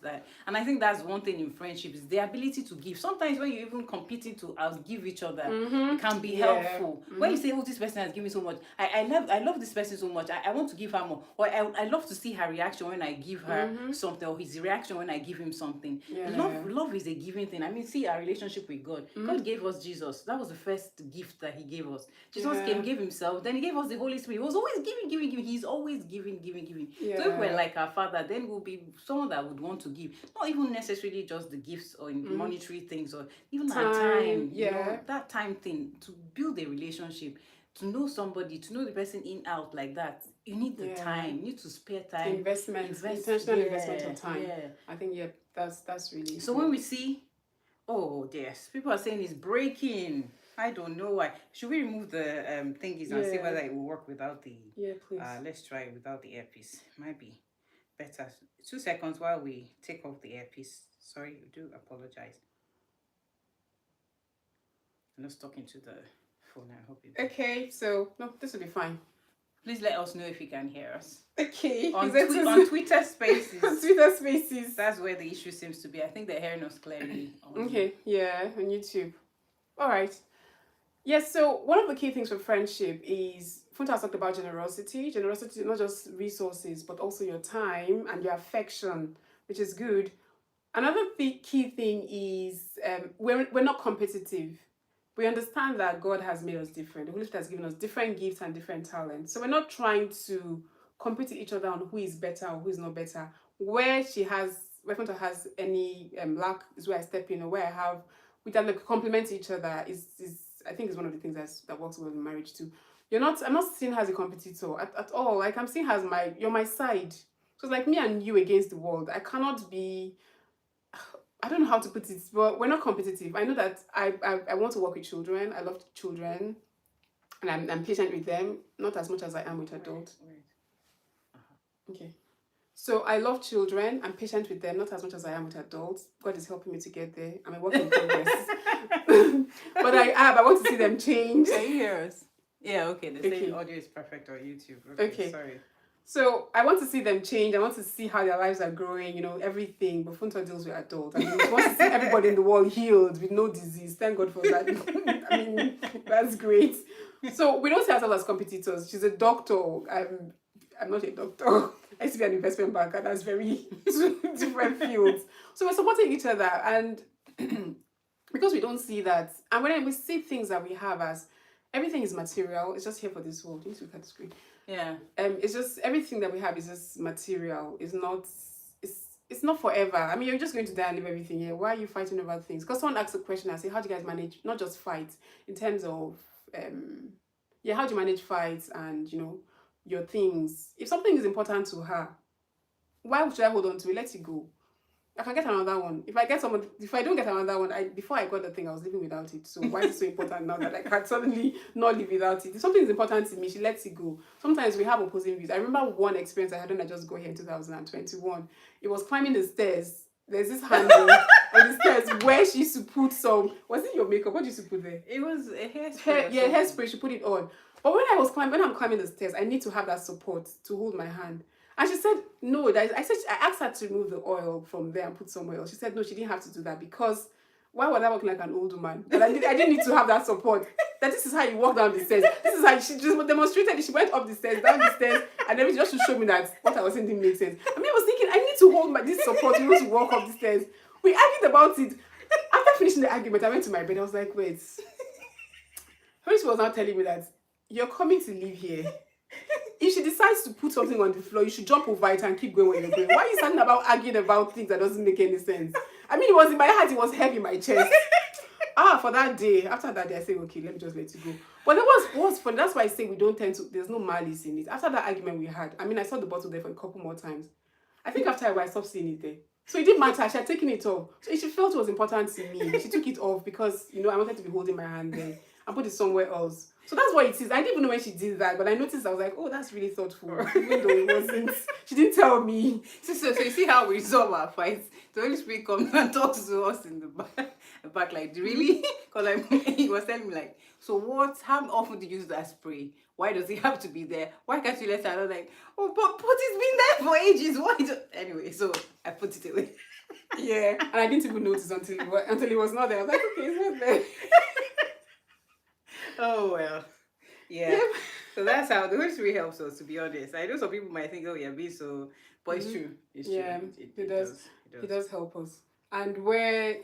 And I think that's one thing in friendship, is the ability to give. Sometimes when you're even competing to outgive each other, it can be helpful. When you say, oh, this person has given me so much, I love this person so much, I want to give her more, or I love to see her reaction when I give her something, or his reaction when I give him something. Love is a giving thing. I mean, see our relationship with God. God gave us Jesus. That was the first gift that he gave us. Jesus came, gave himself, then he gave us the Holy Spirit. He was always giving. He's always giving. So if we're like our Father, then we'll be someone that would want to give. Not even necessarily just the gifts or in monetary things, or even our time. That time thing, to build a relationship, to know somebody, to know the person in out like that. You need the time. You need to spare time. Intentional investment of time. I think that's really. So when we see, oh yes, people are saying it's breaking. I don't know why. Should we remove the thingies and see whether it will work without the? Yeah, please. Let's try it without the earpiece. Might be better. 2 seconds while we take off the earpiece. Sorry, I do apologize. I'm just talking to the phone. I hope it. Okay, so no, this will be fine. Please let us know if you can hear us. Okay. On Twitter Spaces. On Twitter Spaces. That's where the issue seems to be. I think they're hearing us clearly. Okay, yeah, on YouTube. All right. Yes, so one of the key things for friendship is, Funta has talked about generosity. Generosity, not just resources, but also your time and your affection, which is good. Another key thing is we're not competitive. We understand that God has made us different. The Holy Spirit has given us different gifts and different talents. So we're not trying to compete with each other on who is better or who is not better. Where Funta has any lack is where I step in, or where I have, we can complement each other is I think is one of the things that works well in marriage too. I'm not seeing her as a competitor at all. Like, I'm seeing her as you're my side. So it's like me and you against the world. I cannot be, I don't know how to put it, but we're not competitive. I know that I want to work with children. I love children, and I'm patient with them, not as much as I am with adults. Okay. So I love children. I'm patient with them, not as much as I am with adults. God is helping me to get there. I'm a work in progress. But I want to see them change. Can you hear us? Yeah, okay. The audio is perfect on YouTube. Okay. Sorry. So I want to see them change. I want to see how their lives are growing, everything. But Funta deals with adults. I mean, she wants to see everybody in the world healed with no disease. Thank God for that. I mean, that's great. So we don't see ourselves as competitors. She's a doctor. I'm not a doctor. I used to be an investment banker. That's very different fields. So we're supporting each other, and because we don't see that, and when we see things that we have as everything is material, it's just here for this world. You need to look at the screen. Yeah. It's just everything that we have is just material. It's not forever. I mean, you're just going to die and leave everything here. Why are you fighting over things? Because someone asked a question, I say, how do you guys manage not just fights in terms of how do you manage fights and your things? If something is important to her, why should I hold on to it? Let it go. I can get another one. If I don't get another one, before I got the thing, I was living without it. So why is it so important now that I can suddenly not live without it? If something is important to me, she lets it go. Sometimes we have opposing views. I remember one experience I had when I just got here in 2021. It was climbing the stairs. There's this handle on the stairs where she used to put some. Was it your makeup? What did you put there? It was a hairspray. Hairspray. She put it on. But when I'm climbing the stairs, I need to have that support to hold my hand. And she said, no, I asked her to remove the oil from there and put somewhere else. She said, no, she didn't have to do that because why would I walk like an old woman? But I didn't need to have that support. That this is how you walk down the stairs. This is how she just demonstrated it. She went up the stairs, down the stairs, and everything just to show me that what I was saying didn't make sense. I mean, I was thinking, I need to hold this support, to walk up the stairs. We argued about it. After finishing the argument, I went to my bed. I was like, wait. Horace was now telling me that you're coming to live here. If she decides to put something on the floor, you should jump over it and keep going where you're going. Why are you standing about arguing about things that doesn't make any sense? I mean, it was in my heart, it was heavy in my chest. For that day, after that day, I say, okay, let me just let you go. But that was fun. That's why I say we don't tend to, there's no malice in it. After that argument we had, I mean, I saw the bottle there for a couple more times. I think after a while, I stopped seeing it there. So it didn't matter. She had taken it off. So she felt it was important to me. She took it off because, I wanted to be holding my hand there and put it somewhere else. So that's what it is. I didn't even know when she did that, but I noticed, I was like, oh, that's really thoughtful. Even though it wasn't, she didn't tell me. So you see how we resolve our fights. The Holy Spirit comes and talks to us in the back like, really? Because he was telling me like, so what? How often do you use that spray? Why does it have to be there? Why can't you let her? I was like, oh, but it's been there for ages. Why? Anyway, so I put it away. Yeah, and I didn't even notice until it was not there. I was like, okay, it's not there. Oh well, yeah. So that's how the Holy Spirit helps us. To be honest, I know some people might think, "Oh, yeah, be so," but it's true. It's true. It does. It does help us. And where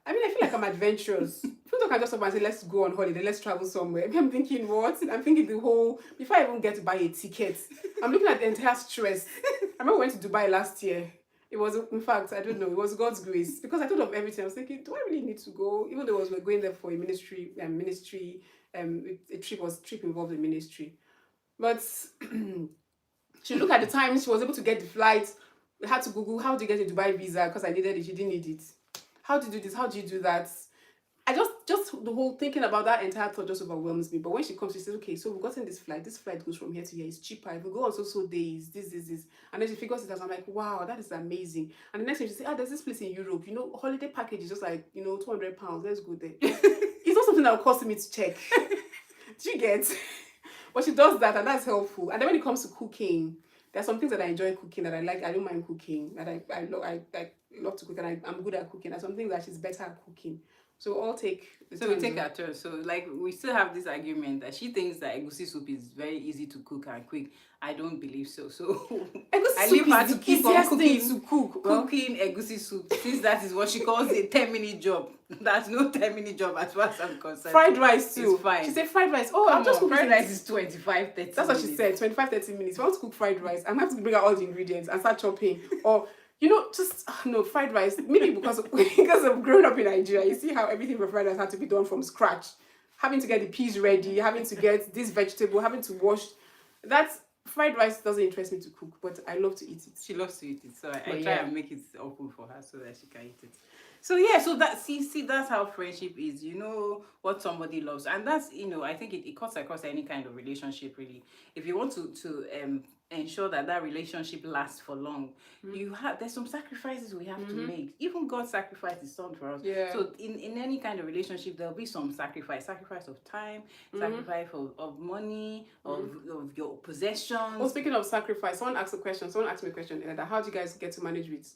I mean, I feel like I'm adventurous. People can just stop and say, let's go on holiday, let's travel somewhere. I'm thinking, what? I'm thinking the whole, before I even get to buy a ticket, I'm looking at the entire stress. I remember we went to Dubai last year. It was, in fact, I don't know, it was God's grace. Because I thought of everything. I was thinking, do I really need to go? Even though we're going there for a ministry, a trip involved in ministry. But she looked at the time, she was able to get the flight. We had to Google, how do you get a Dubai visa? Because I needed it, she didn't need it. How do you do this? How do you do that? I just the whole thinking about that entire thought just overwhelms me. But when she comes, she says, okay, so we've gotten this flight. This flight goes from here to here. It's cheaper. If we go on so days, this. And then she figures it out. I'm like, wow, that is amazing. And the next thing she says, there's this place in Europe. Holiday package is just like, £200. Let's go there. It's not something that will cost me to check. Do you get? But she does that, and that's helpful. And then when it comes to cooking, there are some things that I enjoy cooking that I like. I don't mind cooking. That I love to cook, and I'm good at cooking. There's some things that she's better at cooking. So we'll all take. So we take our turn. So like we still have this argument that she thinks that egusi soup is very easy to cook and quick. I don't believe so. So I leave her to keep on cooking cooking egusi soup, since that is what she calls a 10-minute job. That's no 10-minute job as far as I'm concerned. Fried rice too. It's fine. She said fried rice. Oh, I'll just cook fried rice is 25, 30 That's what she said. 25, 30 minutes. If I want to cook fried rice, I'm going to have to bring out all the ingredients and start chopping. Or fried rice. Maybe because of growing up in Nigeria, you see how everything for fried rice had to be done from scratch. Having to get the peas ready, having to get this vegetable, having to wash. That's fried rice doesn't interest me to cook, but I love to eat it. She loves to eat it, so I try and make it open for her so that she can eat it. So yeah, so that see that's how friendship is. You know what somebody loves, and that's I think it cuts across any kind of relationship really. If you want to ensure that relationship lasts for long, there's some sacrifices we have to make. Even God sacrificed His Son for us. Yeah. So in any kind of relationship, there'll be some sacrifice of time, sacrifice of money, of your possessions. Well, speaking of sacrifice, someone asked me a question. How do you guys get to manage with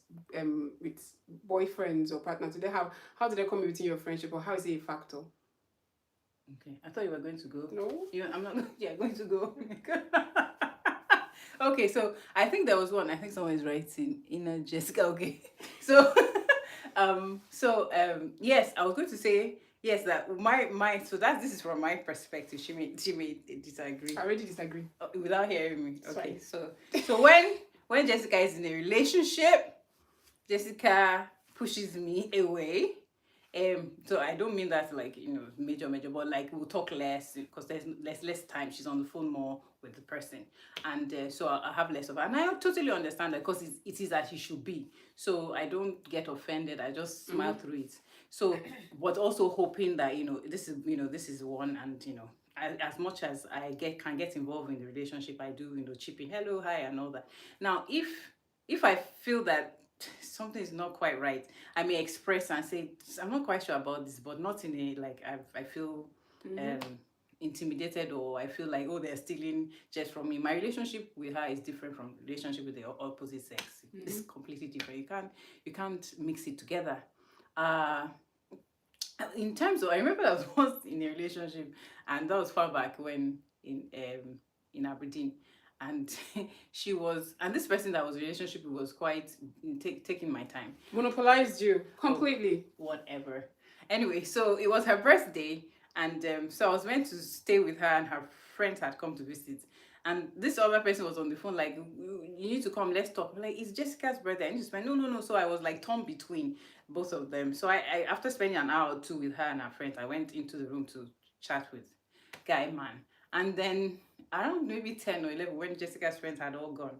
boyfriends or partners? How do they come within your friendship, or how is it a factor? Okay, I thought you were going to go. No, I'm not. Yeah, going to go. Okay, so I think there was one. I think someone is writing Jessica. Okay, so yes, I was going to say yes that so this is from my perspective. She may disagree. I already disagree without hearing me. Okay, so when Jessica is in a relationship, Jessica pushes me away. So I don't mean that like major, but like we'll talk less because there's less time. She's on the phone more with the person, and so I have less of her. And I totally understand that because it is as she should be. So I don't get offended. I just smile through it. So, but also hoping that this is one, and as much as I can get involved in the relationship, I do chip in, hello, hi, and all that. Now, if I feel that something is not quite right, I may express and say I'm not quite sure about this, but not in a like I feel intimidated, or I feel like they're stealing just from me. My relationship with her is different from relationship with the opposite sex. It's completely different. You can't mix it together. In terms of, I remember I was once in a relationship, and that was far back when in Aberdeen. And and this person that was in a relationship was quite taking my time. Monopolized you completely. Whatever. Anyway, so it was her birthday, and so I was meant to stay with her, and her friends had come to visit. And this other person was on the phone, like, you need to come, let's talk. I'm like, it's Jessica's birthday. I need to spend. No, no, no. So I was like torn between both of them. So I after spending an hour or two with her and her friends, I went into the room to chat with Guy Man. And then around maybe 10 or 11, when Jessica's friends had all gone,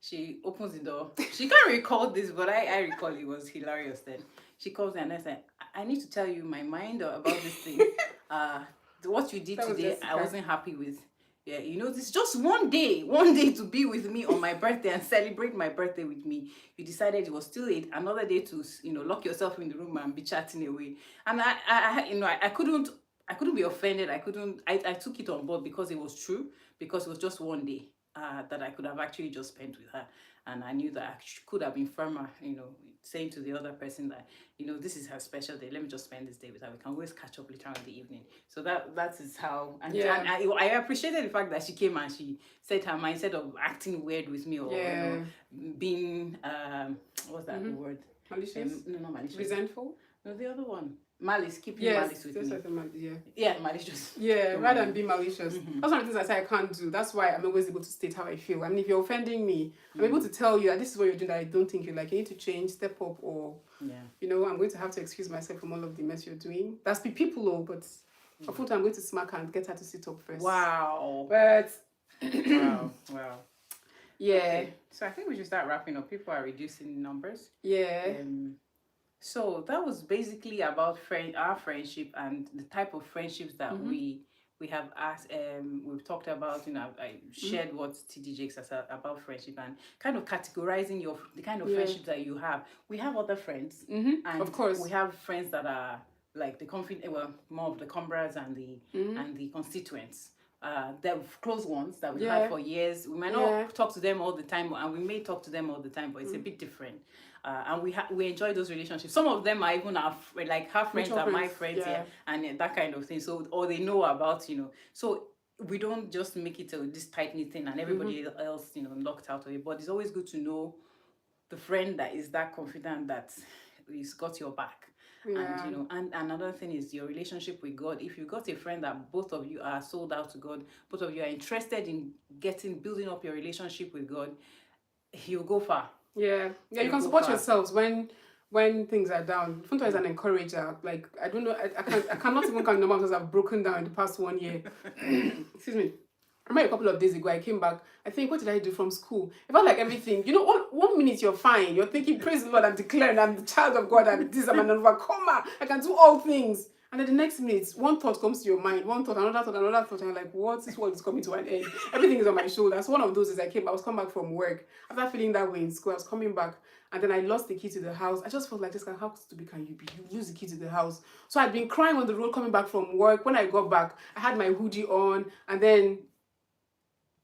she opens the door. She can't recall this, but I recall it was hilarious then. She calls me and I said, I need to tell you my mind about this thing. What you did That was today, Jessica. I wasn't happy with. Yeah, this is just one day to be with me on my birthday and celebrate my birthday with me. You decided it was still another day to, lock yourself in the room and be chatting away. And I couldn't be offended. I took it on board because it was true, because it was just one day that I could have actually just spent with her. And I knew that I could have been firmer, saying to the other person that, this is her special day. Let me just spend this day with her. We can always catch up later on in the evening. So that is how. And, Yeah. and I appreciated the fact that she came and she said her mind, instead of acting weird with me or being what's that word? Malicious. No, not malicious. Resentful. No, the other one. Malice, keeping malice with me. Yeah, malicious. Yeah, rather than being malicious. That's one of the things I say I can't do. That's why I'm always able to state how I feel. I mean, if you're offending me, I'm able to tell you that this is what you're doing that I don't think you like. You need to change, step up, or I'm going to have to excuse myself from all of the mess you're doing. That's people, but I'm going to smack her and get her to sit up first. Wow. But wow. Yeah. Okay. So I think we should start wrapping up. People are reducing numbers. Yeah. So that was basically about our friendship and the type of friendships that we have asked. We've talked about. I shared what TDJ says about friendship and kind of categorizing the kind of friendships that you have. We have other friends, and of course we have friends that are like more of the comrades and the constituents. They're close ones that we've had for years. We might not talk to them all the time, and we may talk to them all the time, but it's a bit different. And we enjoy those relationships. Some of them are even her friends are my friends, and that kind of thing. So, or they know about, So we don't just make it this tight-knit thing and everybody else, locked out of it. But it's always good to know the friend that is that confident that he's got your back. Yeah. And another thing is your relationship with God. If you've got a friend that both of you are sold out to God, both of you are interested in building up your relationship with God, he'll go far. Yeah, you can support yourselves when things are down. Funto is an encourager. Like, I don't know, I cannot even count the number of times I've broken down in the past 1 year. Excuse me. I remember a couple of days ago, I came back. I think, what did I do from school? It felt like everything. One minute you're fine. You're thinking, praise the Lord, I'm declaring I'm the child of God, I'm an overcomer. I can do all things. And then the next minute, one thought comes to your mind, one thought, another thought, and you're like, what? This world is coming to an end. Everything is on my shoulders. One of those is I was coming back from work. After feeling that way in school, I was coming back, and then I lost the key to the house. I just felt like, this guy, how stupid can you be? You lose the key to the house. So I'd been crying on the road coming back from work. When I got back, I had my hoodie on, and then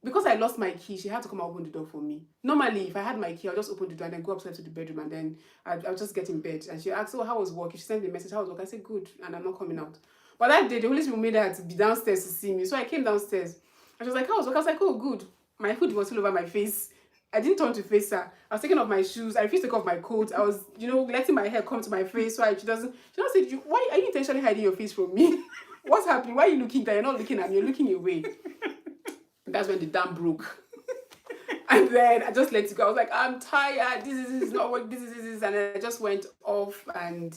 because I lost my key, she had to come and open the door for me. Normally, if I had my key, I'll just open the door and then go upstairs to the bedroom, and then I'll just get in bed. And she asked, how was work? She sent me a message, how was work? I said, good, and I'm not coming out. But that day, the Holy Spirit made her to be downstairs to see me. So I came downstairs. And she was like, how was work? I was like, oh, good. My hoodie was still over my face. I didn't turn to face her. I was taking off my shoes. I refused to take off my coat. I was, letting my hair come to my face so she doesn't say, why are you intentionally hiding your face from me? What's happening? Why are you looking there? You're not looking at me. You're looking away. That's when the dam broke. And then I just let it go. I was like, I'm tired. This is not what this is. And I just went off. And,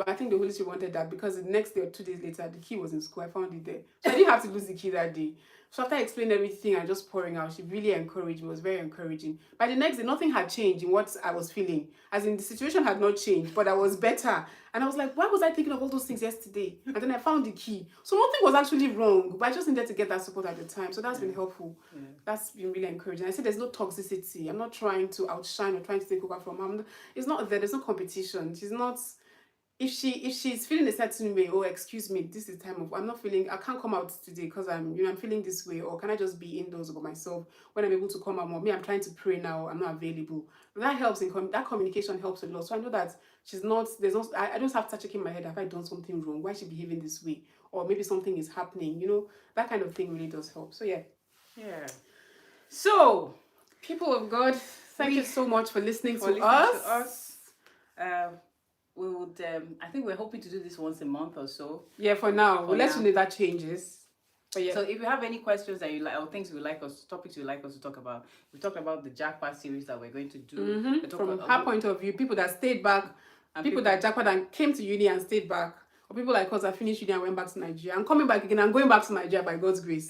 I think the Holy Spirit wanted that, because the next day or 2 days later, the key was in school. I found it there. So I didn't have to lose the key that day. So after explaining everything and just pouring out, she really encouraged me. It was very encouraging. By the next day, nothing had changed in what I was feeling. As in, the situation had not changed, but I was better. And I was like, why was I thinking of all those things yesterday? And then I found the key. So nothing was actually wrong, but I just needed to get that support at the time. So that's been helpful. Yeah. That's been really encouraging. I said there's no toxicity. I'm not trying to outshine or trying to take over from her. It's not there. There's no competition. She's not... If she's feeling a certain way, oh, excuse me, this is time of, I can't come out today because I'm feeling this way, or can I just be indoors by myself when I'm able to come out more? I'm trying to pray now, I'm not available. That helps that communication helps a lot. So I know that I don't have to start checking my head, have I done something wrong? Why is she behaving this way? Or maybe something is happening, that kind of thing really does help. So yeah. Yeah. So, people of God, thank you so much for listening to us. We would, I think we're hoping to do this once a month or so. Yeah, for now. We'll let you know if that changes. But yeah. So if you have any questions that you like, or things you like us, topics you like us to talk about, we talked about the jackpot series that we're going to do. From her point of view, people that stayed back, and people that jackpot and came to uni and stayed back, or people like us that finished uni and went back to Nigeria. I'm coming back again. I'm going back to Nigeria by God's grace.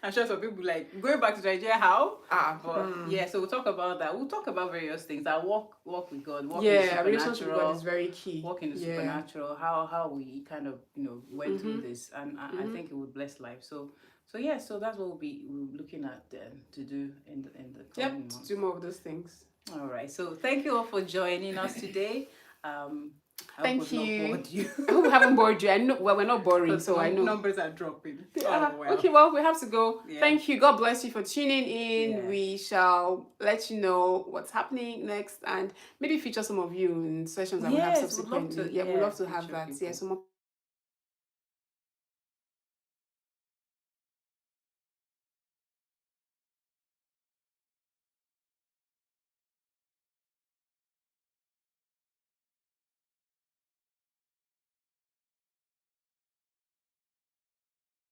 I'm sure some people like going back to Nigeria. How? Yeah, so we'll talk about that. We'll talk about various things. Our walk with God, walk in the supernatural. Relationship with God is very key. Walk in the supernatural. How we kind of went through this, and I think it would bless life. So yeah, so that's what we're looking at to do in the coming months. To do more of those things. All right. So thank you all for joining us today. Thank you. Not bored you. I hope we haven't bored you. I know. Well, we're not boring, so I know numbers are dropping. Okay, well, we have to go. Yeah. Thank you. God bless you for tuning in. Yeah. We shall let you know what's happening next, and maybe feature some of you in sessions that we have subsequently. We'd love to have that. People. Yeah, so more